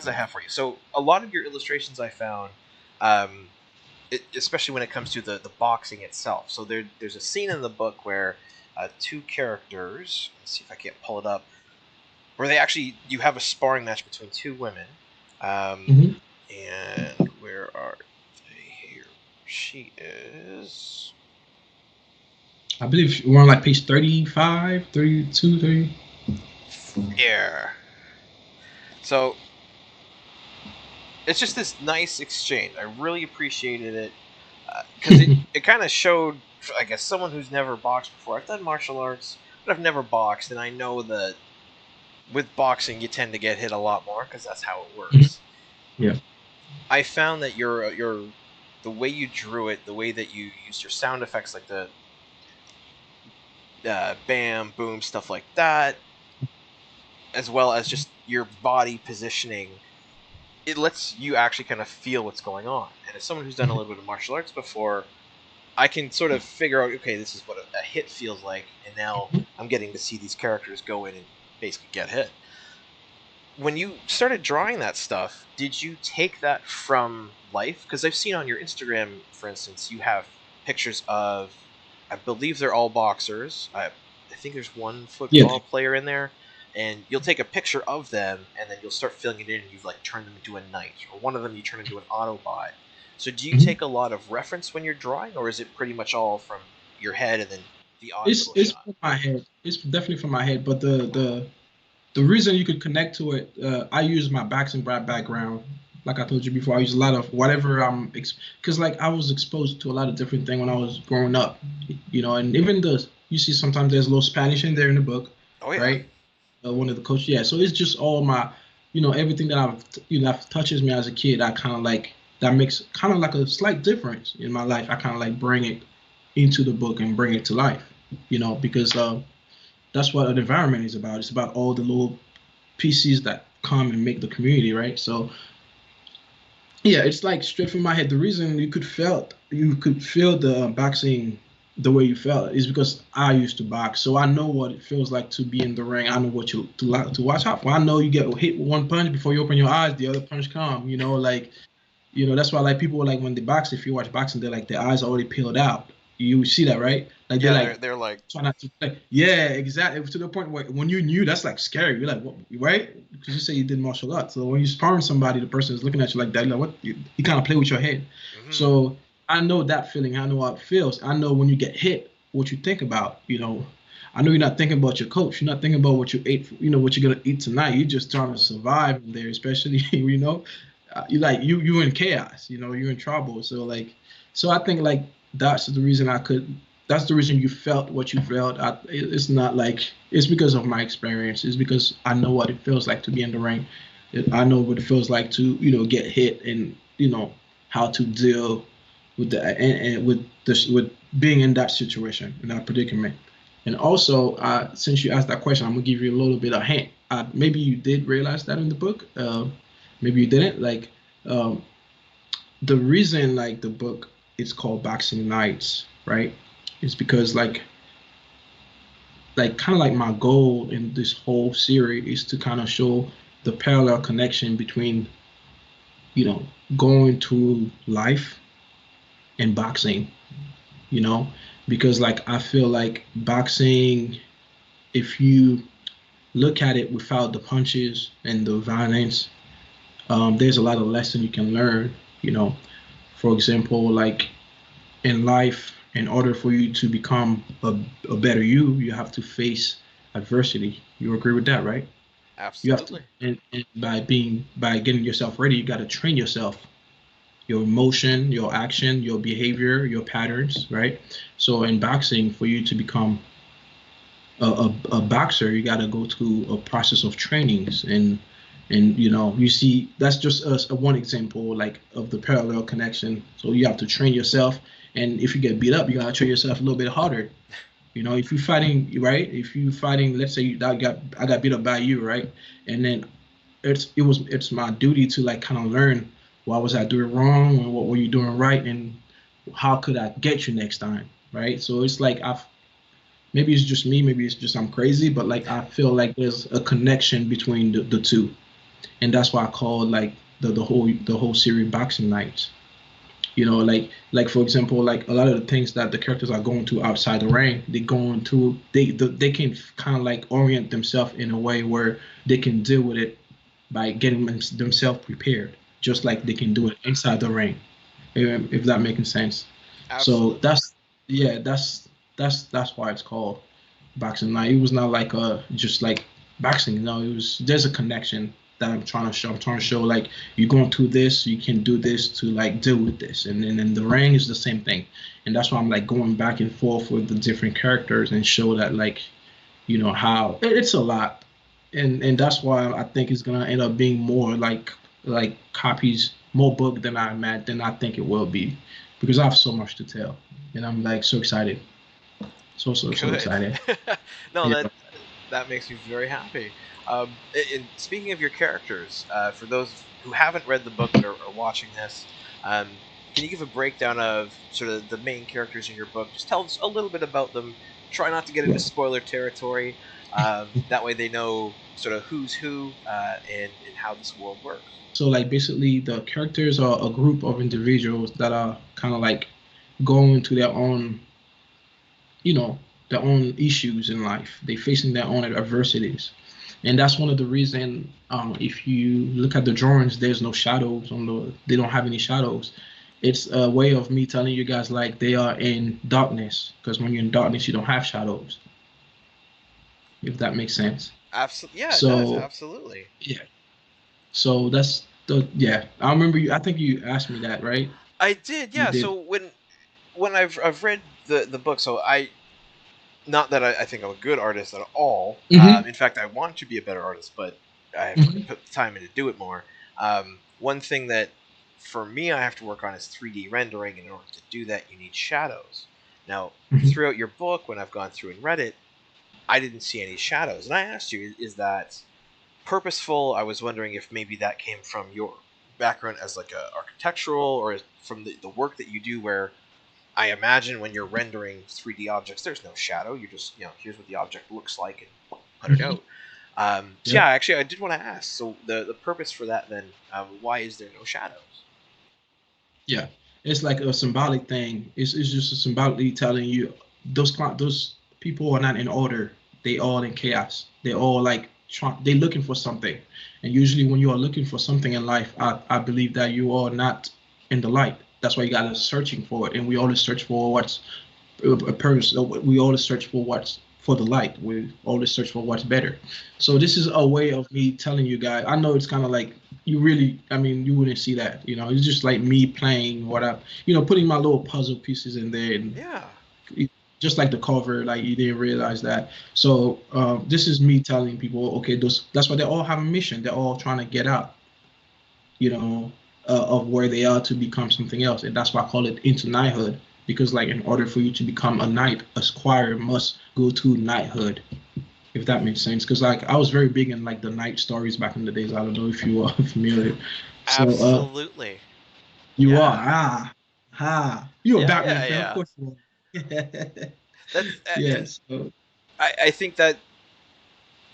questions I have for you. So a lot of your illustrations I found, um, especially when it comes to the boxing itself. So there's a scene in the book where two characters. Let's see if I can't pull it up. Where you have a sparring match between two women. Um, Hmm. and where are they here? She is. I believe we're on like page 35, 32, 30. Here. So it's just this nice exchange. I really appreciated it because it kind of showed, I guess, someone who's never boxed before. I've done martial arts, but I've never boxed, and I know that with boxing you tend to get hit a lot more because that's how it works. Yeah. I found that the way you drew it, the way that you used your sound effects, like the bam, boom, stuff like that, as well as just your body positioning, it lets you actually kind of feel what's going on. And as someone who's done a little bit of martial arts before, I can sort of figure out, okay, this is what a hit feels like, and now I'm getting to see these characters go in and basically get hit. When you started drawing that stuff, did you take that from life? Because I've seen on your Instagram, for instance, you have pictures of, I believe they're all boxers. I think there's one Yeah. football player in there, and you'll take a picture of them, and then you'll start filling it in, and you've like turned them into a knight, or one of them you turn into an Autobot. So do you Hmm. take a lot of reference when you're drawing, or is it pretty much all from your head and then the odd little It's shot? from my head. It's definitely from my head. But the reason you could connect to it, I use my boxing background. Like I told you before, I use a lot of whatever because like I was exposed to a lot of different things when I was growing up, and even the you see sometimes there's a little Spanish in there in the book, Oh yeah. right? One of the coaches, yeah. So it's just all my, everything that that touches me as a kid. I kind of like that makes kind of like a slight difference in my life. I kind of like bring it into the book and bring it to life, because that's what an environment is about. It's about all the little pieces that come and make the community, right? So yeah, it's like straight from my head. The reason you could feel the boxing the way you felt is because I used to box, so I know what it feels like to be in the ring. I know what you to watch out for. I know you get hit with one punch before you open your eyes, the other punch come. Like that's why like people like when they box, if you watch boxing, they're like their eyes already peeled out. You see that, right? Like they're Yeah, like they're like, try not to play. Yeah, exactly. To the point where when you knew that's like scary. You're like, what, right? Because you say you did martial arts. So when you sparring somebody, the person is looking at you like that. You're like, what? You kind of play with your head. mm-hmm. So I know that feeling. I know how it feels. I know when you get hit, what you think about. I know you're not thinking about your coach. You're not thinking about what you ate. What you're gonna eat tonight. You're just trying to survive in there, especially you like you in chaos. You're in trouble. So I think like that's the reason I could that's the reason you felt what you felt. It's not like it's because of my experience. It's because I know what it feels like to be in the ring. I know what it feels like to get hit and how to deal with the and with this with being in that situation in that predicament. And also, since you asked that question, I'm gonna give you a little bit of hint. Maybe you did realize that in the book. Maybe you didn't. Like um, the reason like the book is called Boxing Nights, right? Is because like kind of like my goal in this whole series is to kind of show the parallel connection between you know going through life and boxing, you know, because like I feel like boxing, if you look at it without the punches and the violence, there's a lot of lesson you can learn. You know, for example, like in life, in order for you to become a better you have to face adversity. You agree with that, right? You have to, Absolutely. and by getting yourself ready, you got to train yourself, your emotion, your action, your behavior, your patterns, right? So in boxing, for you to become a boxer, you got to go through a process of trainings and you see that's just a one example like of the parallel connection. So you have to train yourself, and if you get beat up, you gotta train yourself a little bit harder. If you're fighting, right? If you fighting, let's say I got beat up by you, right? And then it's my duty to like kind of learn what was I doing wrong and what were you doing right and how could I get you next time, right? So it's like I've maybe it's just me, maybe it's just I'm crazy, but like I feel like there's a connection between the two. and that's why I call like the whole series Boxing Nights. Like for example, like a lot of the things that the characters are going to outside the ring, they can kind of like orient themselves in a way where they can deal with it by getting themselves prepared, just like they can do it inside the ring, if that making sense. So Absolutely. that's yeah, that's why it's called boxing night. It was not like just like boxing. No, it was there's a connection that I'm trying to show. I'm trying to show like you're going through this, you can do this to like deal with this, and then in the ring is the same thing. And that's why I'm like going back and forth with the different characters and show that like how it's a lot, and that's why I think it's gonna end up being more like copies, more book than I think it will be, because I have so much to tell, and I'm like so excited, so Good. excited. No, Yeah. that makes me very happy. And speaking of your characters, for those who haven't read the book but are watching this, can you give a breakdown of sort of the main characters in your book? Just tell us a little bit about them. Try not to get into Yeah. spoiler territory. That way they know sort of who's who, and how this world works. So like basically the characters are a group of individuals that are kind of like going to their own, you know, their own issues in life. They facing their own adversities. And that's one of the reason if you look at the drawings, there's no shadows on they don't have any shadows. It's a way of me telling you guys like they are in darkness, because when you're in darkness you don't have shadows, if that makes sense. Absolutely, yeah, it does. So Absolutely. yeah. So that's the yeah. I remember you. I think you asked me that, right? I did, You yeah. did. So when I've read the book, so I not that I think I'm a good artist at all. Hmm. In fact, I want to be a better artist, but I haven't really Hmm. put the time in to do it more. One thing that for me I have to work on is 3D rendering. And in order to do that, you need shadows. Now, Hmm. throughout your book, when I've gone through and read it, I didn't see any shadows. And I asked you, is that purposeful? I was wondering if maybe that came from your background as like a architectural, or from the work that you do, where I imagine when you're rendering 3D objects, there's no shadow. You just, here's what the object looks like and put it Hmm. out. So Yeah. yeah, actually, I did want to ask. So the purpose for that then, why is there no shadows? Yeah. It's like a symbolic thing. It's just a symbolically telling you those people are not in order. They all in chaos. They all like they looking for something. And usually when you are looking for something in life, I believe that you are not in the light. That's why you gotta searching for it. And we always search for what's a person. We always search for what's for the light. We always search for what's better. So this is a way of me telling you guys. I know it's kind of like you really. I mean, you wouldn't see that. It's just like me playing what I, putting my little puzzle pieces in there, and Yeah, just like the cover, like you didn't realize that. So this is me telling people, okay, those that's why they all have a mission. They're all trying to get out, of where they are to become something else. And that's why I call it into knighthood. Because like in order for you to become a knight, a squire must go to knighthood, if that makes sense. Because like I was very big in like the knight stories back in the days. I don't know if you are familiar. So absolutely. you are Yeah, you're a yeah, Batman yeah, fan, of yeah. course you are. That's and Yes. So, I think that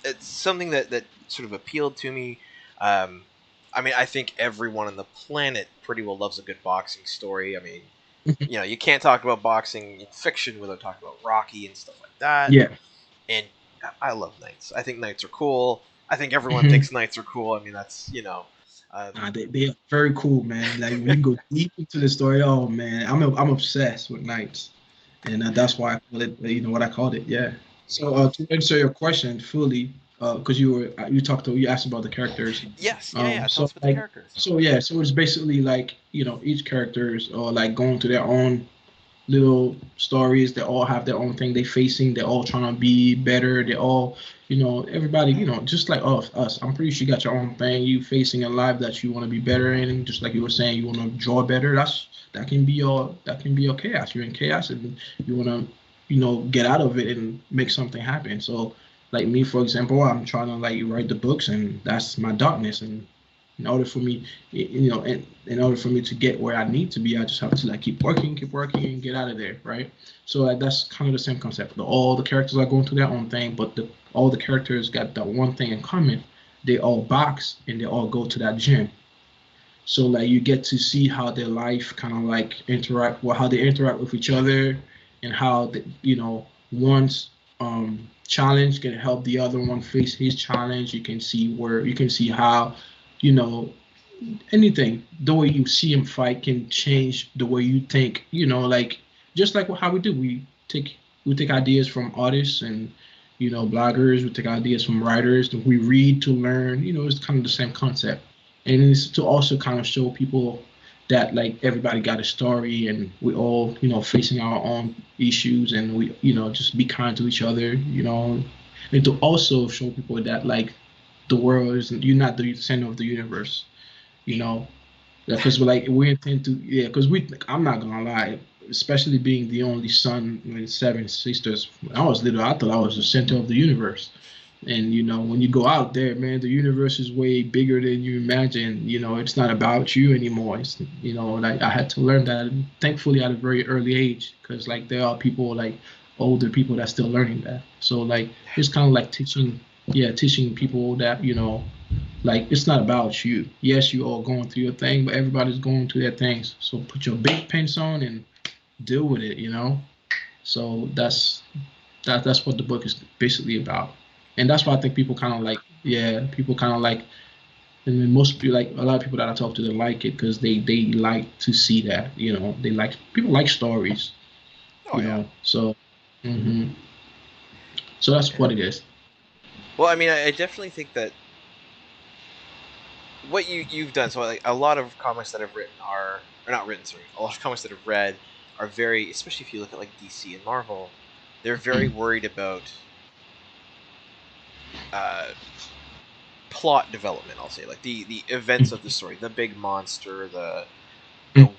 it's something that sort of appealed to me. Um, I mean, I think everyone on the planet pretty well loves a good boxing story. I mean, you can't talk about boxing in fiction without talking about Rocky and stuff like that. yeah. And I love knights. I think knights are cool. I think everyone Mhm. thinks knights are cool. I mean, that's They are very cool, man. Like when you go deep into the story, oh man, I'm obsessed with knights, and that's why I call it, what I called it. Yeah. So me. to answer your question fully, because you asked about the characters. Yes, yeah, yeah. Tell So us about the like, characters. so yeah, so it's basically like each characters are like going to their own little stories. They all have their own thing they facing. They're all trying to be better. They're all, everybody, just like us. I'm pretty sure you got your own thing you facing in life that you want to be better in. Just like you were saying, you want to draw better. That can be your chaos. You're in chaos and you want to, get out of it and make something happen. So, like me, for example, I'm trying to like write the books, and that's my darkness. And in order for me, in order for me to get where I need to be, I just have to like keep working, and get out of there, right? So like that's kind of the same concept. All the characters are going through their own thing, but all the characters got that one thing in common. they all box and they all go to that gym. So like you get to see how their life kind of like interact, well, how they interact with each other, and how one's challenge can help the other one face his challenge. You can see where you can see how, you know, anything, the way you see him fight can change the way you think. Like just like how we do, we take ideas from artists and bloggers. We take ideas from writers. We read to learn. It's kind of the same concept, and it's to also kind of show people that like everybody got a story, and we all facing our own issues, and we just be kind to each other. And to also show people that like the world is you're not the center of the universe. you know, because we intend to, yeah, because I'm not gonna lie, especially being the only son with seven sisters. When I was little, I thought I was the center of the universe. And when you go out there, man, the universe is way bigger than you imagine. It's not about you anymore. It's like I had to learn that, thankfully, at a very early age, because like there are people like older people that's still learning that. So like it's kind of like teaching, yeah, teaching people that like it's not about you. Yes, you all going through your thing, but everybody's going through their things. So put your big pants on and deal with it. So that's what the book is basically about. And that's why I think people kind of like, yeah, people kind of like, and then most people, like a lot of people that I talk to, they like it because they like to see that. They like, people like stories. Oh yeah. So, hmm so that's what it is. Well, I mean, I definitely think that what you've done. So like a lot of comics that I've written are, or not written, sorry, a lot of comics that I've read are very, especially if you look at like DC and Marvel, they're very worried about uh, plot development. I'll say like the events of the story, the big monster, the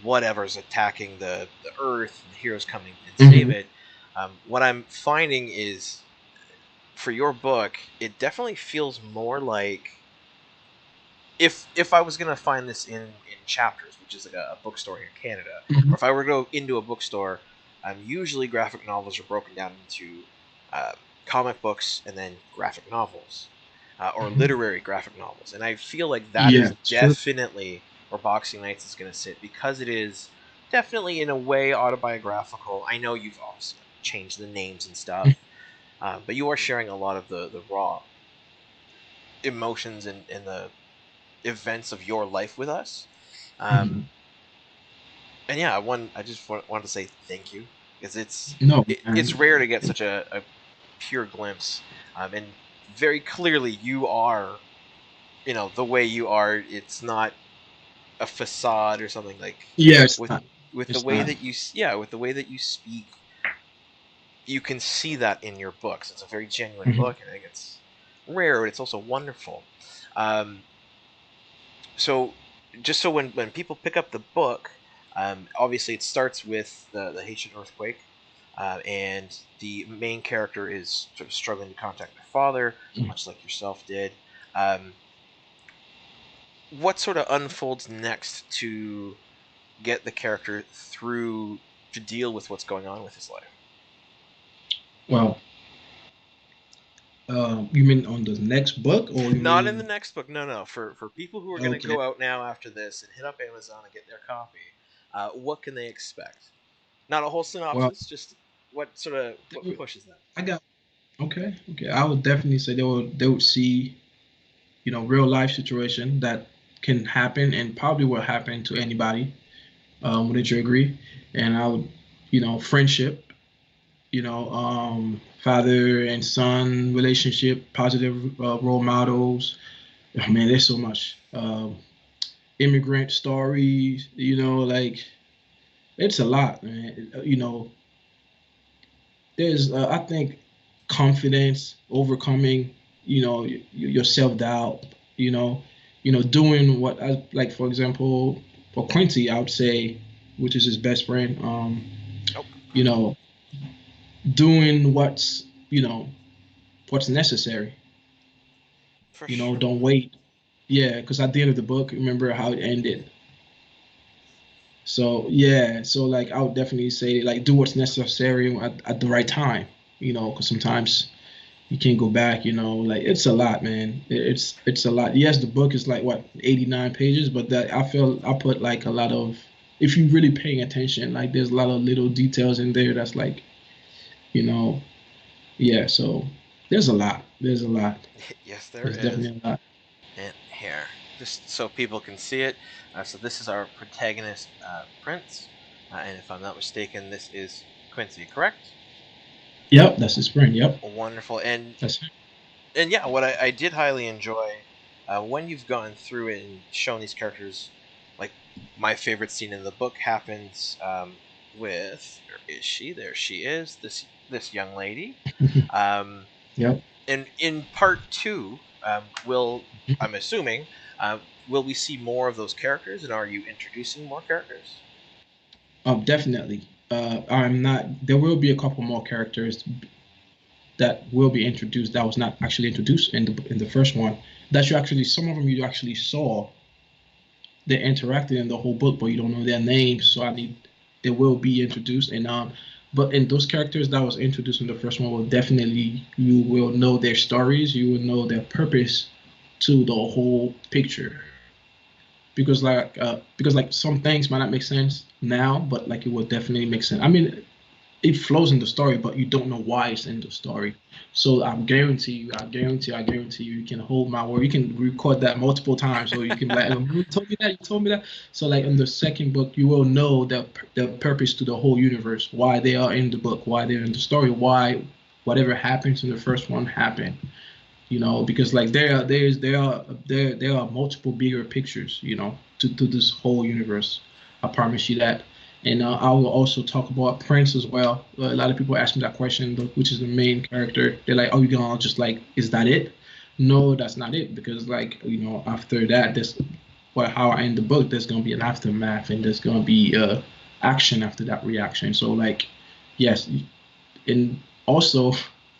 whatever's attacking the Earth, and the heroes coming and save it. What I'm finding is, for your book, it definitely feels more like, if I was gonna find this in Chapters, which is like a bookstore here in Canada, or if I were to go into a bookstore, usually graphic novels are broken down into uh, comic books and then graphic novels, or literary graphic novels, and I feel like that Yeah, is sure. definitely where Boxing Nights is going to sit, because it is definitely in a way autobiographical. I know you've also changed the names and stuff, but you are sharing a lot of the raw emotions and the events of your life with us. Um, Mhm. and yeah, I just wanted to say thank you, because No, it's man. rare to get such a pure glimpse, and very clearly you are, the way you are. It's not a facade or something, like Yeah, it's with not. with the It's way not. that with the way that you speak, you can see that in your books. It's a very genuine Mhm. book, and I think it's rare, but it's also wonderful. Um, so just so when people pick up the book, obviously it starts with the Haitian earthquake, and the main character is sort of struggling to contact their father, much like yourself did. Um, what sort of unfolds next to get the character through to deal with what's going on with his life? Well, you mean on the next book, or you Not in the mean? next book. No, no. For people who are going to Okay. go out now after this and hit up Amazon and get their copy, what can they expect? Not a whole Well, synopsis, just what pushes them. I got. Okay. Okay. I would definitely say they would see real life situation that can happen and probably will happen to anybody. Wouldn't you agree? And I would, friendship, father and son relationship, positive role models. Oh, man, there's so much. Immigrant stories, like it's a lot, man. There's, I think, confidence, overcoming, your self doubt, doing what I like. For example, for Quincy, I would say, which is his best friend, Oh, you know, doing what's necessary. for sure. Don't wait. Yeah, because at the end of the book, remember how it ended. So yeah, so like I would definitely say like do what's necessary at the right time. Because sometimes You can't go back, like it's a lot, man. It's a lot. Yes, the book is like what 89 pages, but that I feel I put like a lot of if you really paying attention, like there's a lot of little details in there that's like, you know, yeah, so there's a lot. There's a lot. Yes, there There's is. definitely a lot. And here, just so people can see it. So this is our protagonist, Prince, and if I'm not mistaken, this is Quincy. Correct? Yep, that's his friend. Yep. Wonderful. And That's yeah, what I did highly enjoy when you've gone through it and shown these characters, like my favorite scene in the book happens with where is she? There she is. This young lady. Um, yep. and in part two, will I'm assuming will we see more of those characters, and are you introducing more characters? Definitely. I'm not. There will be a couple more characters that will be introduced that was not actually introduced in the first one. That you actually some of them you actually saw they interacted in the whole book, but you don't know their names. So I need they will be introduced and but in those characters that was introduced in the first one will definitely you will know their stories, you will know their purpose to the whole picture. Because like some things might not make sense now, but like it will definitely make sense. I mean, it flows in the story, but you don't know why it's in the story. So I guarantee you, you can hold my word. You can record that multiple times, so you can be like, you told me that, you told me that. So like in the second book, you will know the purpose to the whole universe, why they are in the book, why they're in the story, why whatever happens in the first one happened. Because like there are multiple bigger pictures, to this whole universe. I promise you that. And I will also talk about Prince as well. A lot of people ask me that question, which is the main character. They're like, "Oh, you gonna just like, is that it?" No, that's not it. Because like after that, there's how I end the book. There's gonna be an aftermath, and there's gonna be action after that reaction. So like, yes, and also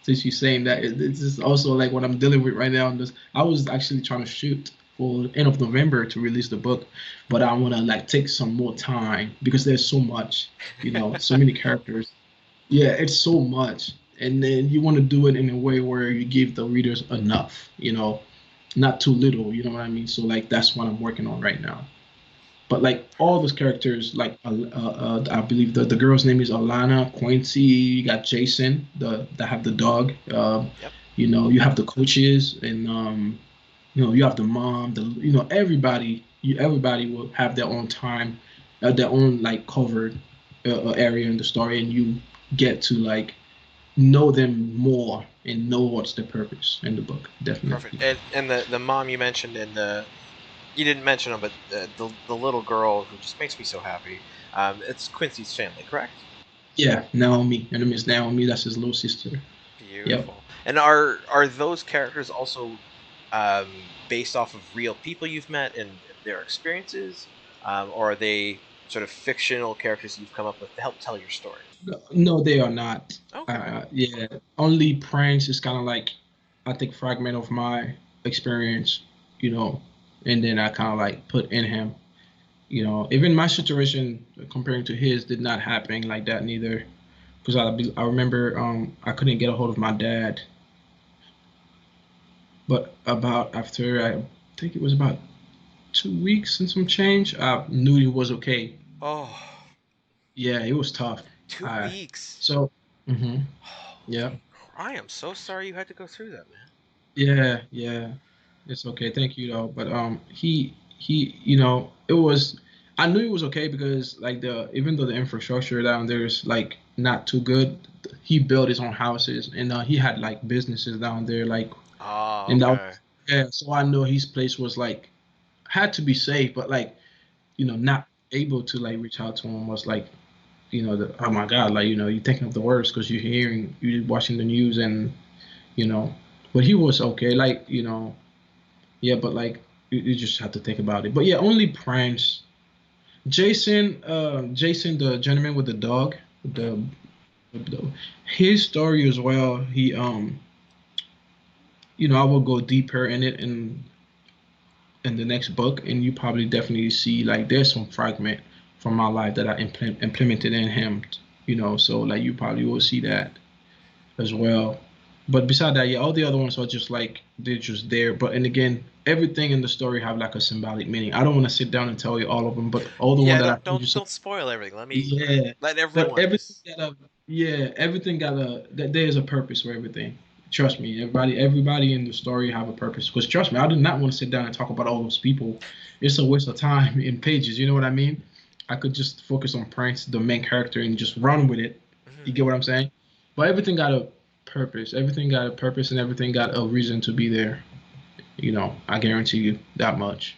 since you're saying that this is also like what I'm dealing with right now. I was actually trying to shoot for end of November to release the book, but I want to like take some more time because there's so much, so many characters. Yeah, it's so much, and then you want to do it in a way where you give the readers enough, not too little. You know what I mean? So like that's what I'm working on right now. But like all those characters, like I believe the girl's name is Alana, Quincy. You got Jason, the that have the dog. Yep. You have the coaches, and you have the mom. Everybody. Everybody will have their own time, their own like covered area in the story, and you get to like know them more and know what's the purpose in the book. Perfect. Definitely. And the mom you mentioned in the you didn't mention them, but the little girl who just makes me so happy. It's Quincy's family, correct? Yeah, Naomi. Her name is Naomi. That's his little sister. Yep. Beautiful. And are those characters also based off of real people you've met and their experiences, or are they sort of fictional characters you've come up with to help tell your story? No, they are not. Okay. Yeah, only Prince is kind of like, I think, fragment of my experience, you know, and then I kind of like put in him, even my situation comparing to his did not happen like that neither, because I remember I couldn't get a hold of my dad, but about after I think it was about 2 weeks and some change, I knew he was okay. Oh, Yeah, it was tough. two Uh, weeks. so, hmm yeah. Holy I am so sorry you had to go through that, man. Yeah, yeah. It's okay. Thank you though. But he it was I knew it was okay because like the even though the infrastructure down there is like not too good, he built his own houses and he had like businesses down there like Oh, and that okay. was, yeah, so I know his place was like had to be safe, but like, not able to like reach out to him was like, oh my God, like, you're thinking of the worst because you're watching the news and you know, but he was okay. Like, yeah, but like you just have to think about it. But yeah, only Prince, Jason, the gentleman with the dog, Hmm. the his story as well. I will go deeper in it in the next book, and you probably definitely see like there's some fragment from my life that I implemented in him. So like you probably will see that as well. But beside that, yeah, all the other ones are just like they're just there. But and again, everything in the story have like a symbolic meaning. I don't want to sit down and tell you all of them, but all the one Yeah, that I don't told don't you so don't spoil everything. yeah. Let But everyone everything just. got a yeah, everything got a that there's a purpose for everything. Trust me, everybody in the story have a purpose. Because trust me, I do not want to sit down and talk about all those people. It's a waste of time in pages. You know what I mean? I could just focus on Prince, the main character, and just run with it. You Mhm. get what I'm saying? But everything got a purpose. Everything got a purpose, and everything got a reason to be there. I guarantee you that much.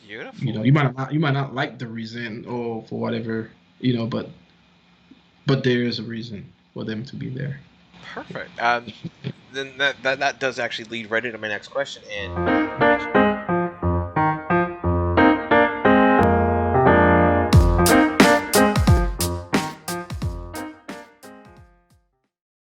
Beautiful. You might not like the reason or for whatever, but there is a reason for them to be there. Perfect. Then that does actually lead right into my next question. And